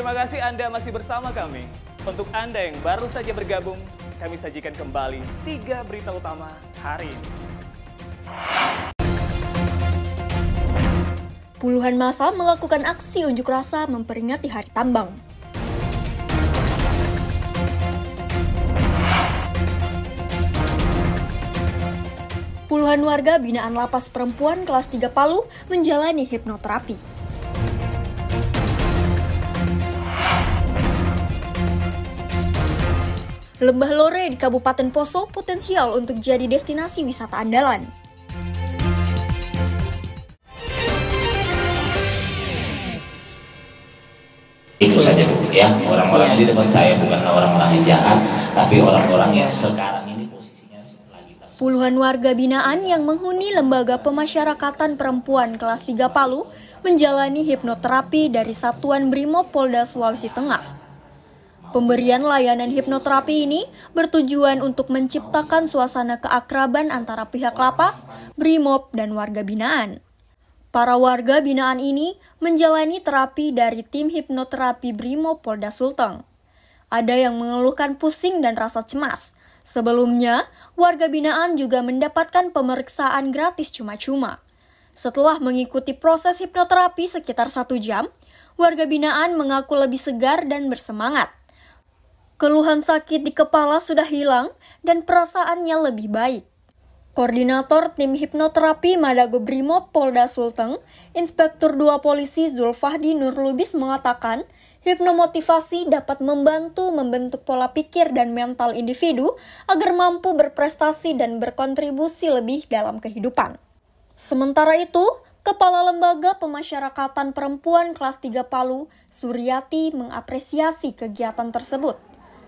Terima kasih Anda masih bersama kami. Untuk Anda yang baru saja bergabung, kami sajikan kembali 3 berita utama hari ini. Puluhan massa melakukan aksi unjuk rasa memperingati Hari Tambang. Puluhan warga binaan lapas perempuan kelas 3 Palu menjalani hipnoterapi. Lembah Lore di Kabupaten Poso potensial untuk jadi destinasi wisata andalan. Itu saja Bu, ya. Orang-orang di depan saya bukan orang-orang yang jahat, tapi orang-orang yang sekarang ini posisinya lagi tersesat. Puluhan warga binaan yang menghuni Lembaga Pemasyarakatan Perempuan kelas 3 Palu menjalani hipnoterapi dari Satuan Brimob Polda Sulawesi Tengah. Pemberian layanan hipnoterapi ini bertujuan untuk menciptakan suasana keakraban antara pihak lapas, Brimob, dan warga binaan. Para warga binaan ini menjalani terapi dari tim hipnoterapi Brimob Polda Sulteng. Ada yang mengeluhkan pusing dan rasa cemas. Sebelumnya, warga binaan juga mendapatkan pemeriksaan gratis cuma-cuma. Setelah mengikuti proses hipnoterapi sekitar 1 jam, warga binaan mengaku lebih segar dan bersemangat. Keluhan sakit di kepala sudah hilang dan perasaannya lebih baik. Koordinator Tim Hipnoterapi Madago Brimob Polda Sulteng, Inspektur 2 Polisi Zulfahdi Nurlubis mengatakan, hipnomotivasi dapat membantu membentuk pola pikir dan mental individu agar mampu berprestasi dan berkontribusi lebih dalam kehidupan. Sementara itu, Kepala Lembaga Pemasyarakatan Perempuan kelas 3 Palu, Suryati, mengapresiasi kegiatan tersebut.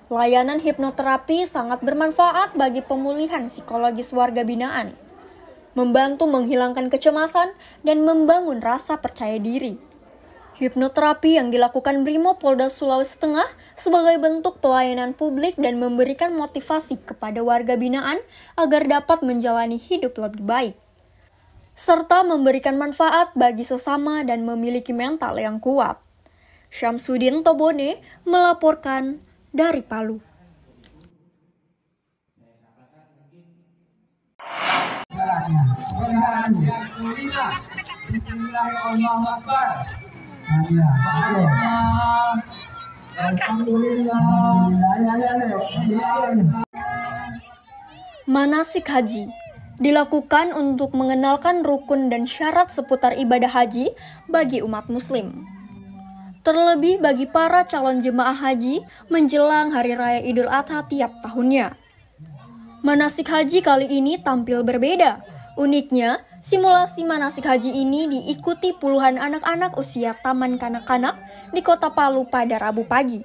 Layanan hipnoterapi sangat bermanfaat bagi pemulihan psikologis warga binaan, membantu menghilangkan kecemasan dan membangun rasa percaya diri. Hipnoterapi yang dilakukan Brimob Polda Sulawesi Tengah sebagai bentuk pelayanan publik dan memberikan motivasi kepada warga binaan agar dapat menjalani hidup lebih baik, serta memberikan manfaat bagi sesama dan memiliki mental yang kuat. Syamsuddin Tobone melaporkan dari Palu. Manasik haji dilakukan untuk mengenalkan rukun dan syarat seputar ibadah haji bagi umat muslim. Terlebih bagi para calon jemaah haji menjelang Hari Raya Idul Adha tiap tahunnya. Manasik haji kali ini tampil berbeda. Uniknya, simulasi manasik haji ini diikuti puluhan anak-anak usia taman kanak-kanak di Kota Palu pada Rabu pagi.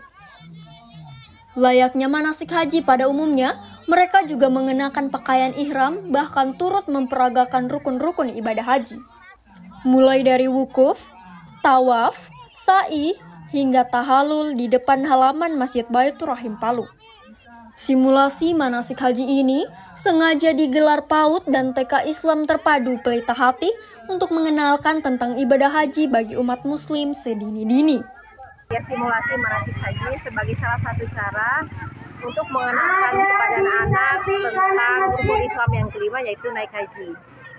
Layaknya manasik haji pada umumnya, mereka juga mengenakan pakaian ihram bahkan turut memperagakan rukun-rukun ibadah haji. Mulai dari wukuf, tawaf, sa'i, hingga tahalul di depan halaman Masjid Baitur Rahim Palu. Simulasi manasik haji ini sengaja digelar PAUD dan TK Islam Terpadu Pelita Hati untuk mengenalkan tentang ibadah haji bagi umat muslim sedini-dini. Ya, simulasi manasik haji sebagai salah satu cara untuk mengenalkan kepada anak-anak tentang rukun Islam yang kelima, yaitu naik haji.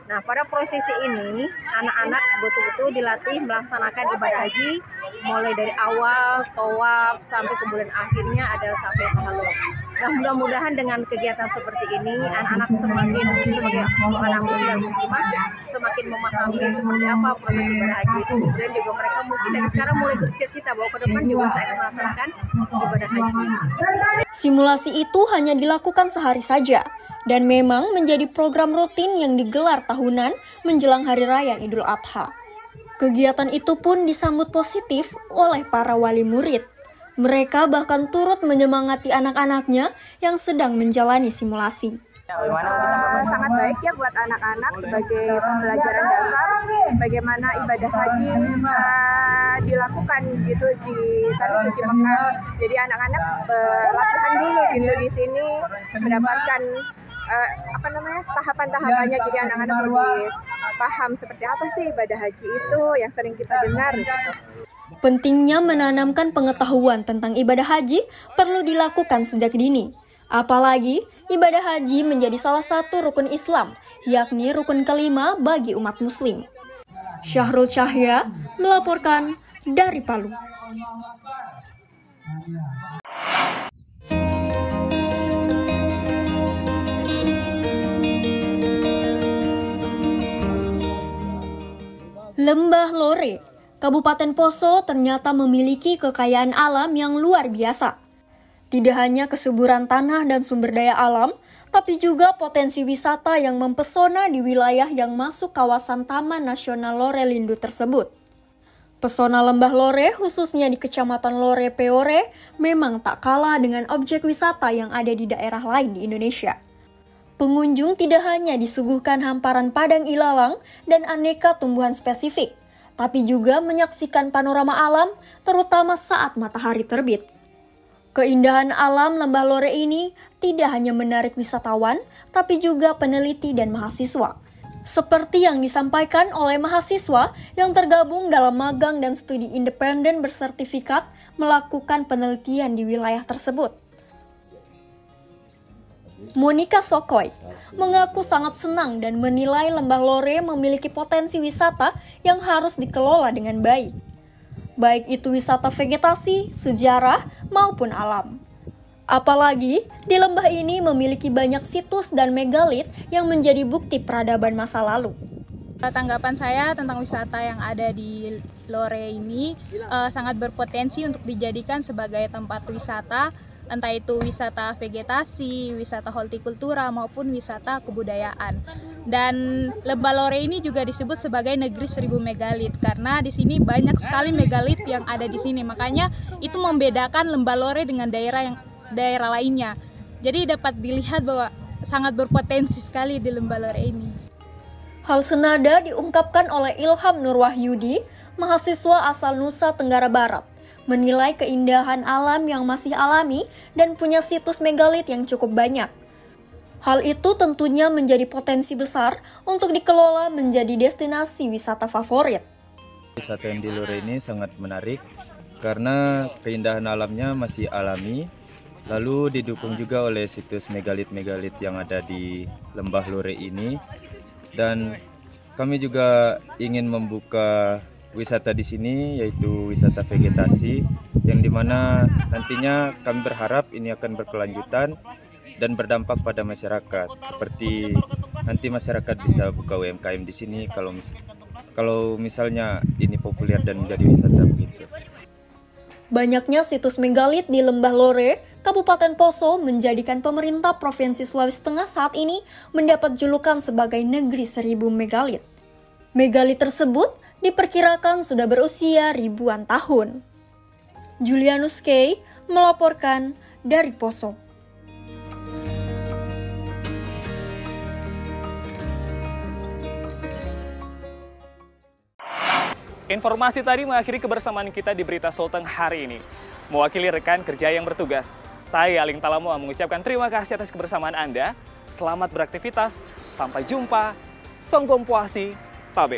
Nah, pada prosesi ini, anak-anak betul-betul dilatih melaksanakan ibadah haji, mulai dari awal, tawaf, sampai kemudian akhirnya ada sampai tahalul. Nah, mudah-mudahan dengan kegiatan seperti ini, anak-anak semakin sebagai anak muslim dan muslimah, semakin memahami seperti apa proses ibadah haji itu. Kemudian juga mereka mungkin dari sekarang mulai bercita-cita bahwa ke depan juga saya akan melaksanakan ibadah haji. Simulasi itu hanya dilakukan sehari saja, dan memang menjadi program rutin yang digelar tahunan menjelang Hari Raya Idul Adha. Kegiatan itu pun disambut positif oleh para wali murid. Mereka bahkan turut menyemangati anak-anaknya yang sedang menjalani simulasi. Sangat baik ya buat anak-anak sebagai pembelajaran dasar bagaimana ibadah haji dilakukan gitu di Tanah Suci Mekah. Jadi anak-anak latihan dulu gitu di sini mendapatkan tahapan-tahapannya, jadi anak-anak lebih paham seperti apa sih ibadah haji itu yang sering kita dengar gitu. Pentingnya menanamkan pengetahuan tentang ibadah haji perlu dilakukan sejak dini. Apalagi ibadah haji menjadi salah satu rukun Islam, yakni rukun kelima bagi umat muslim. Syahrul Cahya melaporkan dari Palu. Lembah Lore, Kabupaten Poso ternyata memiliki kekayaan alam yang luar biasa. Tidak hanya kesuburan tanah dan sumber daya alam, tapi juga potensi wisata yang mempesona di wilayah yang masuk kawasan Taman Nasional Lore Lindu tersebut. Pesona Lembah Lore, khususnya di Kecamatan Lore Peore, memang tak kalah dengan objek wisata yang ada di daerah lain di Indonesia. Pengunjung tidak hanya disuguhkan hamparan padang ilalang dan aneka tumbuhan spesifik, tapi juga menyaksikan panorama alam, terutama saat matahari terbit. Keindahan alam Lembah Lore ini tidak hanya menarik wisatawan, tapi juga peneliti dan mahasiswa. Seperti yang disampaikan oleh mahasiswa yang tergabung dalam magang dan studi independen bersertifikat melakukan penelitian di wilayah tersebut. Monica Sokoy mengaku sangat senang dan menilai Lembah Lore memiliki potensi wisata yang harus dikelola dengan baik. Baik itu wisata vegetasi, sejarah, maupun alam. Apalagi di lembah ini memiliki banyak situs dan megalit yang menjadi bukti peradaban masa lalu. Tanggapan saya tentang wisata yang ada di Lore ini sangat berpotensi untuk dijadikan sebagai tempat wisata, entah itu wisata vegetasi, wisata hortikultura, maupun wisata kebudayaan. Dan Lembah Lore ini juga disebut sebagai negeri 1000 megalit karena di sini banyak sekali megalit yang ada di sini. Makanya itu membedakan Lembah Lore dengan daerah lainnya. Jadi dapat dilihat bahwa sangat berpotensi sekali di Lembah Lore ini. Hal senada diungkapkan oleh Ilham Nurwahyudi, mahasiswa asal Nusa Tenggara Barat, menilai keindahan alam yang masih alami dan punya situs megalit yang cukup banyak. Hal itu tentunya menjadi potensi besar untuk dikelola menjadi destinasi wisata favorit. Wisata yang di Lore ini sangat menarik karena keindahan alamnya masih alami, lalu didukung juga oleh situs megalit-megalit yang ada di Lembah Lore ini. Dan kami juga ingin membuka wisata di sini, yaitu wisata vegetasi, yang dimana nantinya kami berharap ini akan berkelanjutan dan berdampak pada masyarakat. Seperti nanti masyarakat bisa buka UMKM di sini kalau misalnya ini populer dan menjadi wisata begitu. Banyaknya situs megalit di Lembah Lore, Kabupaten Poso menjadikan pemerintah Provinsi Sulawesi Tengah saat ini mendapat julukan sebagai negeri 1000 megalit. Megalit tersebut diperkirakan sudah berusia ribuan tahun. Julianus Kay melaporkan dari Poso. Informasi tadi mengakhiri kebersamaan kita di Berita Sulteng hari ini. Mewakili rekan kerja yang bertugas, saya Aling Talamoa mengucapkan terima kasih atas kebersamaan Anda. Selamat beraktivitas, sampai jumpa, Songgom Puasi, Tabe.